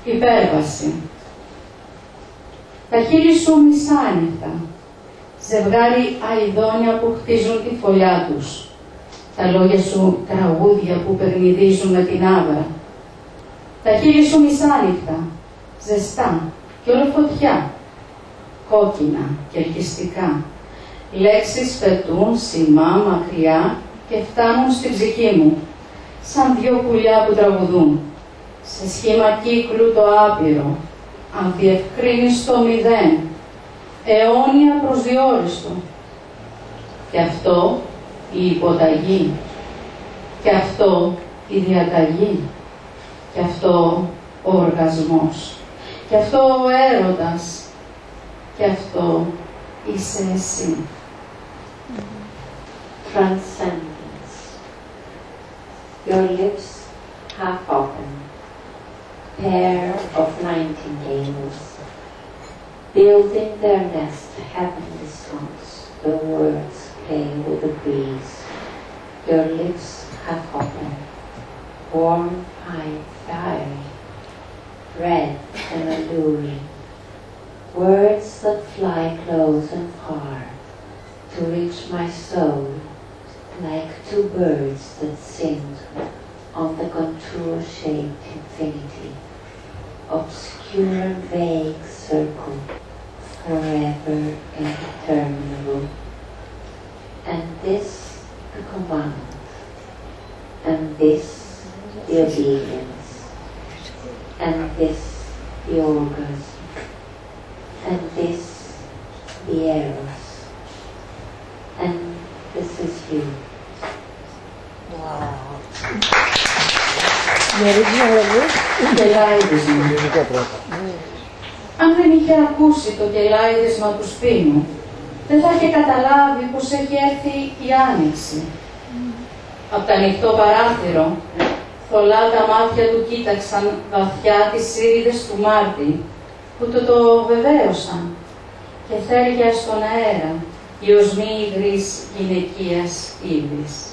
Υπέρβαση. Τα χείλη σου μισάνυχτα, ζευγάρι αηδόνια που χτίζουν τη φωλιά τους, τα λόγια σου τραγούδια που περνηδίζουν με την άβρα. Τα χείλη σου μισάνυχτα, ζεστά και όλο φωτιά, κόκκινα και ελκυστικά. Λέξεις πετούν σημά μακριά και φτάνουν στη ψυχή μου, σαν δυο πουλιά που τραγουδούν, σε σχήμα κύκλου το άπειρο, αδιευκρίνιστο μηδέν, αιώνια προσδιόριστο. Και αυτό η υποταγή, και αυτό η διαταγή, και αυτό ο οργασμός, και αυτό ο έρωτας, και αυτό είσαι εσύ. Transcendence. Your lips half open, pair of nightingales, building their nest heavenly songs, the words play with the breeze. Your lips half open, warm fiery, red and alluring, words that fly close and far, to reach my soul, like two birds that sing on the contour-shaped infinity, obscure and vague circle, forever and interminable. And this the command, and this the obedience, and this the orgasm, and this the eros, and this is you. Wow. Αν δεν είχε ακούσει το κελάιδισμα του σπίνου, δεν θα είχε καταλάβει πως έχει έρθει η άνοιξη. Από το ανοιχτό παράθυρο, θολά τα μάτια του κοίταξαν βαθιά τις σύριδες του Μάρτη, που το βεβαίωσαν, και θέρια στον αέρα οι οσμοί υγρής γυναικείας ύβρης.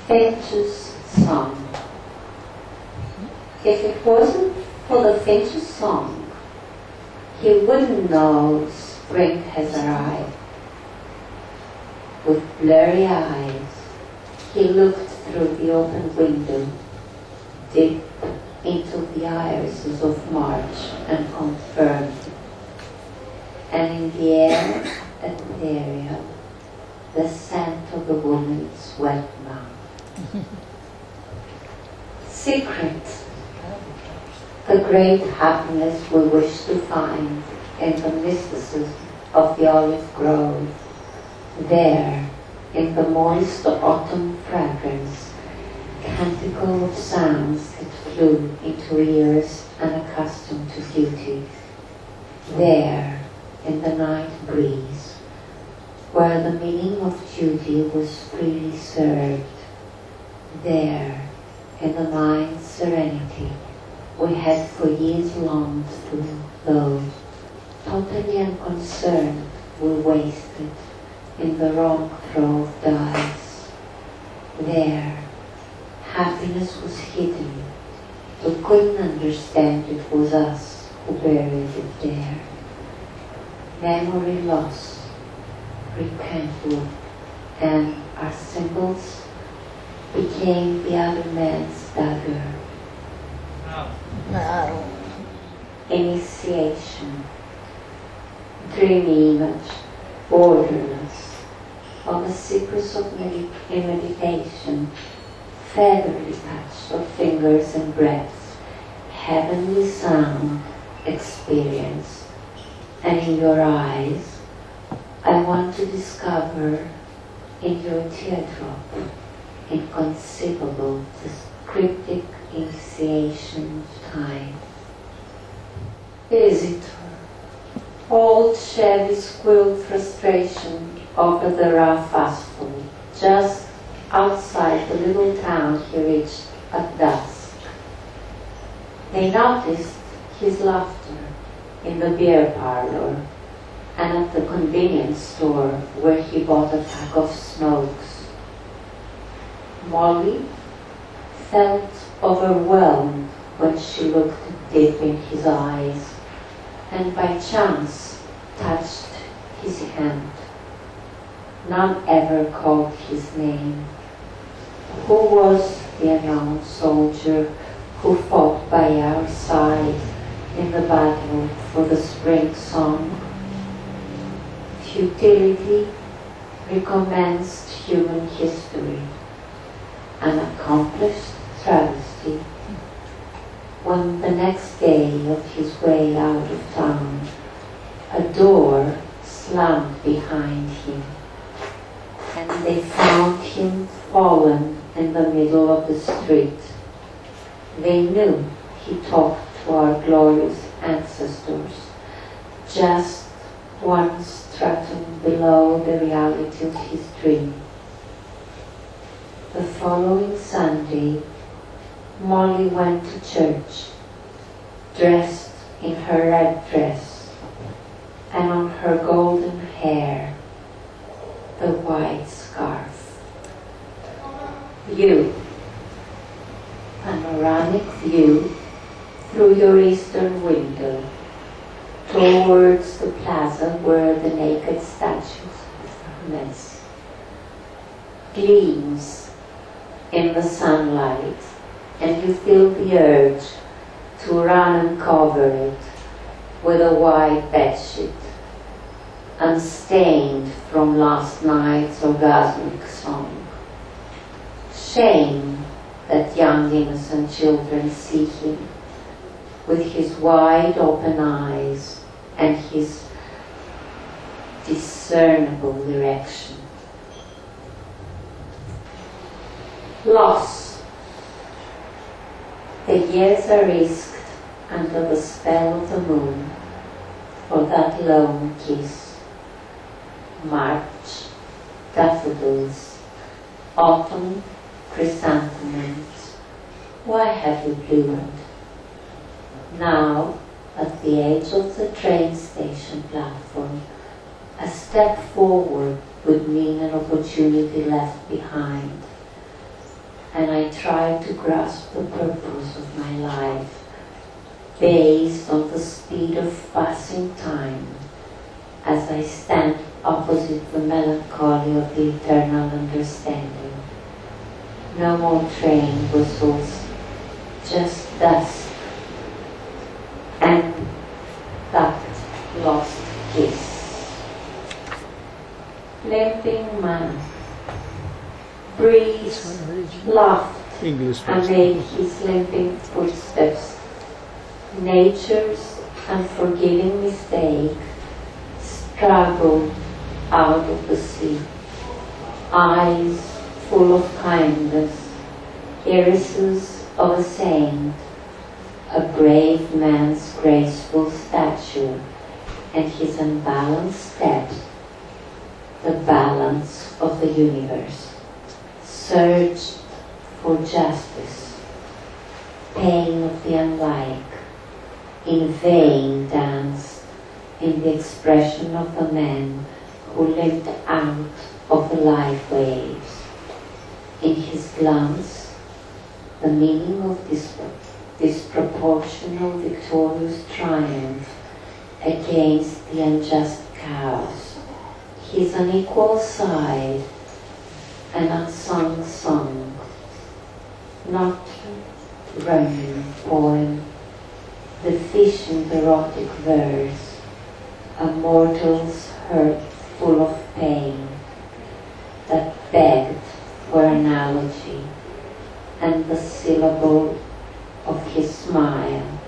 Finch's song. If it wasn't for the finch's song, he wouldn't know spring has arrived. With blurry eyes, he looked through the open window, deep into the irises of March, and confirmed. And in the air at the area, the scent of the woman's wet mouth. Secret, the great happiness we wish to find in the mysticism of the olive grove. There, in the moist autumn fragrance, canticle of sounds that flew into ears unaccustomed to beauty. There, in the night breeze, where the meaning of duty was freely served. There, in the mind's serenity, we had for years longed to, though totally unconcerned, we wasted in the wrong throw of dice. There, happiness was hidden. We couldn't understand it was us who buried it there. Memory lost, rekindled, and our symbols became the other man's dagger. Initiation, dreamy image, borderless, of a sequence of meditation, featherly touch of fingers and breaths, heavenly sound, experience, and in your eyes, I want to discover in your teardrop inconceivable, this cryptic initiation of time. Visitor, old Chevy squealed frustration over the rough asphalt, just outside the little town he reached at dusk. They noticed his laughter in the beer parlor and at the convenience store where he bought a pack of smokes. Molly felt overwhelmed when she looked deep in his eyes and by chance touched his hand. None ever called his name. Who was the unknown soldier who fought by our side in the battle for the spring song? Futility recommenced human history, an accomplished travesty, when the next day of his way out of town, a door slammed behind him, and they found him fallen in the middle of the street. They knew he talked to our glorious ancestors, just one stratum below the reality of his dream. The following Sunday, Molly went to church, dressed in her red dress, and on her golden hair, the white scarf. View, panoramic view through your eastern window, towards the plaza where the naked statues mess, gleams in the sunlight, and you feel the urge to run and cover it with a white bedsheet, unstained from last night's orgasmic song. Shame that young innocent children see him with his wide open eyes and his discernible erection. Loss. The years are risked under the spell of the moon for that lone kiss. March, daffodils, autumn, chrysanthemums, why have you bloomed? Now, at the edge of the train station platform, a step forward would mean an opportunity left behind. And I try to grasp the purpose of my life based on the speed of passing time as I stand opposite the melancholy of the eternal understanding. No more train whistles, just dust and that lost kiss. Limping man breathed, laughed, and made his limping footsteps. Nature's unforgiving mistake struggled out of the sea. Eyes full of kindness, irises of a saint, a brave man's graceful stature, and his unbalanced steps, the balance of the universe, searched for justice, pain of the unlike, in vain danced in the expression of the man who limped out of the life waves. In his glance, the meaning of disproportional victorious triumph against the unjust chaos, his unequal side, an unsung song, not rhyming poem, deficient erotic verse, a mortal's heart full of pain, that begged for analogy, and the syllable of his smile,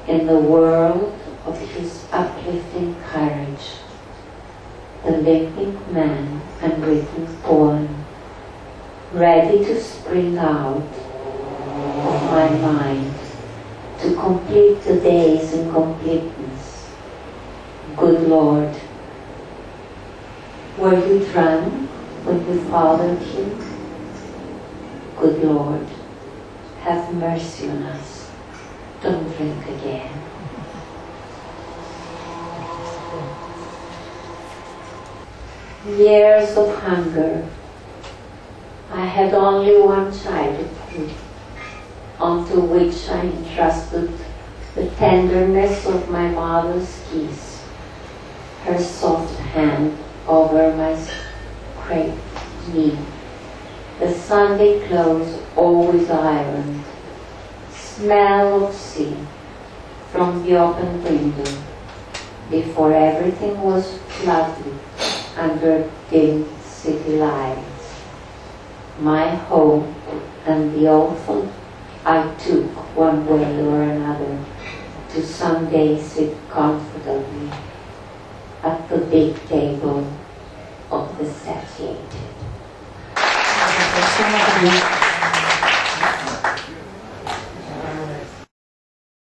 in the world of his uplifting courage, the limping man unwritten poem, ready to spring out of my mind, to complete the day's incompleteness. Good Lord, were you drunk when we fathered him? Good Lord, have mercy on us. Don't drink again. Years of hunger. I had only one childhood, onto which I entrusted the tenderness of my mother's kiss, her soft hand over my scraped knee, the Sunday clothes always ironed, smell of sea from the open window, before everything was flooded under dim city lights. My home and the awful I took one way or another to someday sit comfortably at the big table of the satiated.